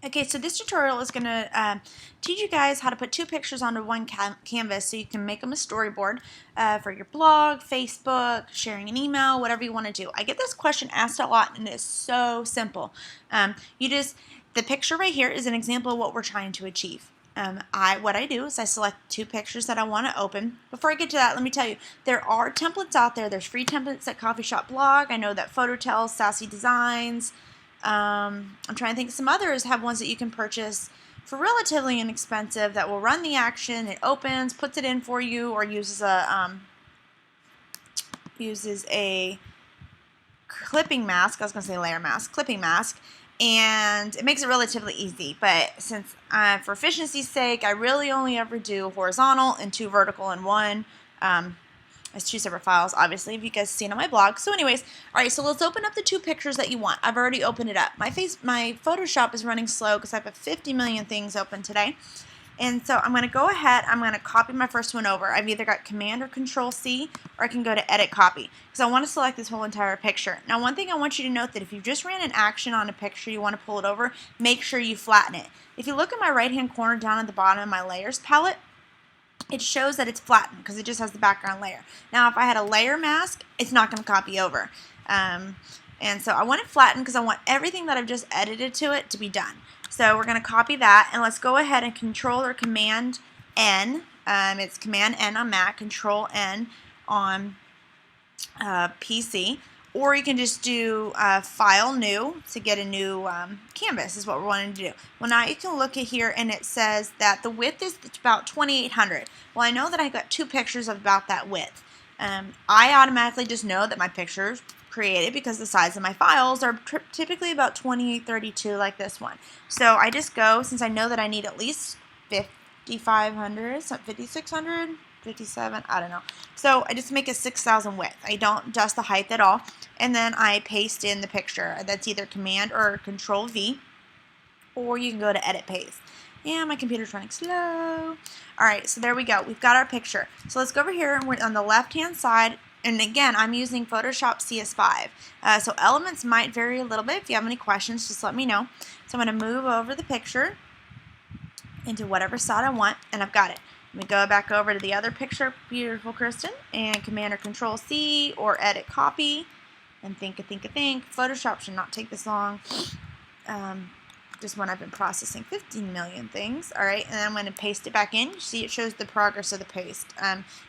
Okay, so this tutorial is going to teach you guys how to put two pictures onto one canvas so you can make them a storyboard for your blog, Facebook, sharing an email, whatever you want to do. I get this question asked a lot and it's so simple. The picture right here is an example of what we're trying to achieve. What I do is I select two pictures that I want to open. Before I get to that, let me tell you, there are templates out there. There's free templates at Coffee Shop Blog. I know that Phototel, Sassy Designs, I'm trying to think some others have ones that you can purchase for relatively inexpensive that will run the action. It opens, puts it in for you, or uses a clipping mask. I was going to say layer mask, clipping mask, and it makes it relatively easy. But since for efficiency's sake, I really only ever do horizontal and two vertical and one. It's two separate files, obviously, if you guys seen on my blog. So anyways, all right, so let's open up the two pictures that you want. I've already opened it up. My Photoshop is running slow because I have 50 million things open today. And so I'm going to go ahead, I'm going to copy my first one over. I've either got Command or Control C, or I can go to Edit Copy, because I want to select this whole entire picture. Now, one thing I want you to note that if you just ran an action on a picture, you want to pull it over, make sure you flatten it. If you look at my right-hand corner down at the bottom of my Layers palette, it shows that it's flattened because it just has the background layer. Now, if I had a layer mask, it's not going to copy over. And so I want it flattened because I want everything that I've just edited to it to be done. So we're going to copy that, and let's go ahead and Control or Command N. It's Command N on Mac, Control N on PC. Or you can just do File New to get a new canvas is what we're wanting to do. Well, now you can look at here and it says that the width is about 2800. Well, I know that I got two pictures of about that width. I automatically just know that my pictures created because the size of my files are typically about 2832 like this one. So I just go, since I know that I need at least 5500, 5600, 57, I don't know. So I just make a 6000 width. I don't adjust the height at all. And then I paste in the picture. That's either Command or Control V. Or you can go to Edit Paste. And my computer's running slow. Alright, so there we go. We've got our picture. So let's go over here and we're on the left hand side. And again, I'm using Photoshop CS5. So elements might vary a little bit. If you have any questions, just let me know. So I'm going to move over the picture into whatever side I want. And I've got it. Let me go back over to the other picture, beautiful Kristen, and Command or Control C or Edit Copy, and think. Photoshop should not take this long. Just when I've been processing 15 million things. All right, and then I'm going to paste it back in. You see, it shows the progress of the paste.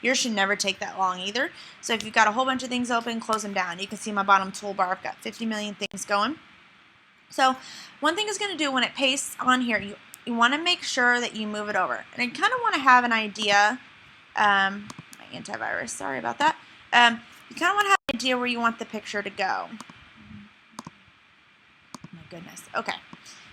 Yours should never take that long either. So if you've got a whole bunch of things open, close them down. You can see my bottom toolbar. I've got 50 million things going. So one thing it's going to do when it pastes on here, you want to make sure that you move it over. And I kind of want to have an idea, my antivirus, sorry about that. You kind of want to have an idea where you want the picture to go. Oh my goodness. Okay.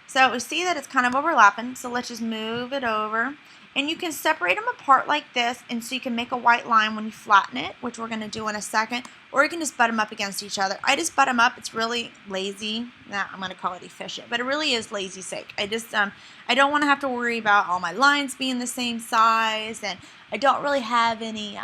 So we see that it's kind of overlapping, so let's just move it over. And you can separate them apart like this, and so you can make a white line when you flatten it, which we're going to do in a second, or you can just butt them up against each other. I just butt them up. It's really lazy. Nah, I'm going to call it efficient, but it really is lazy sake. I don't want to have to worry about all my lines being the same size, and I don't really have any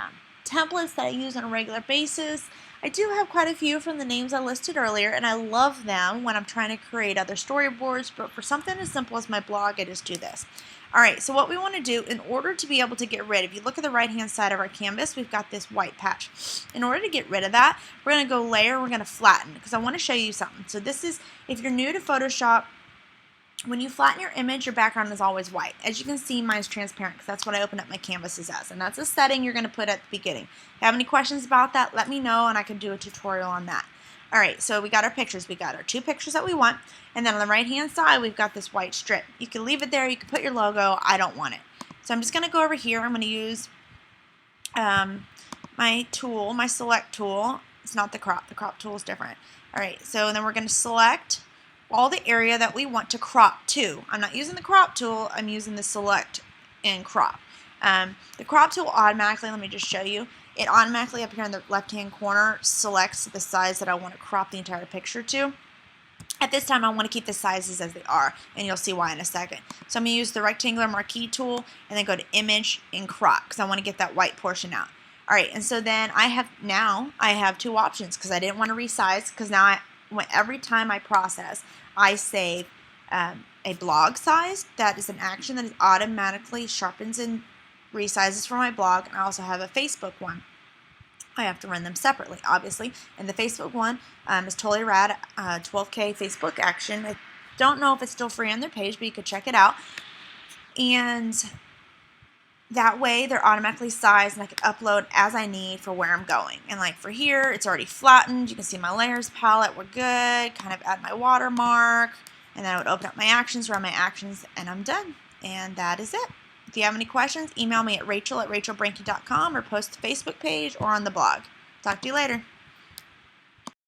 templates that I use on a regular basis. I do have quite a few from the names I listed earlier, and I love them when I'm trying to create other storyboards, but for something as simple as my blog, I just do this. Alright, so what we want to do in order to be able to get rid of, if you look at the right hand side of our canvas, we've got this white patch. In order to get rid of that, we're going to go layer, we're going to flatten, because I want to show you something. So this is, if you're new to Photoshop, when you flatten your image, your background is always white. As you can see, mine's transparent because that's what I open up my canvases as. And that's a setting you're going to put at the beginning. If you have any questions about that, let me know and I can do a tutorial on that. Alright, so we got our pictures. We got our two pictures that we want. And then on the right hand side, we've got this white strip. You can leave it there. You can put your logo. I don't want it. So I'm just going to go over here. I'm going to use my tool, my select tool. It's not the crop. The crop tool is different. Alright, so then we're going to select all the area that we want to crop to. I'm not using the crop tool, I'm using the select and crop. The crop tool automatically, let me just show you, it automatically up here in the left hand corner selects the size that I want to crop the entire picture to. At this time I want to keep the sizes as they are, and you'll see why in a second. So I'm going to use the rectangular marquee tool and then go to image and crop because I want to get that white portion out. Alright, and so then I have two options because I didn't want to resize, because now every time I process, I save a blog size. That is an action that automatically sharpens and resizes for my blog. And I also have a Facebook one. I have to run them separately, obviously. And the Facebook one is totally rad. 12K Facebook action. I don't know if it's still free on their page, but you could check it out. And that way they're automatically sized and I can upload as I need for where I'm going. And like for here, it's already flattened. You can see my layers palette. We're good. Kind of add my watermark. And then I would open up my actions, run my actions, and I'm done. And that is it. If you have any questions, email me at rachel@rachelbranke.com or post to the Facebook page or on the blog. Talk to you later.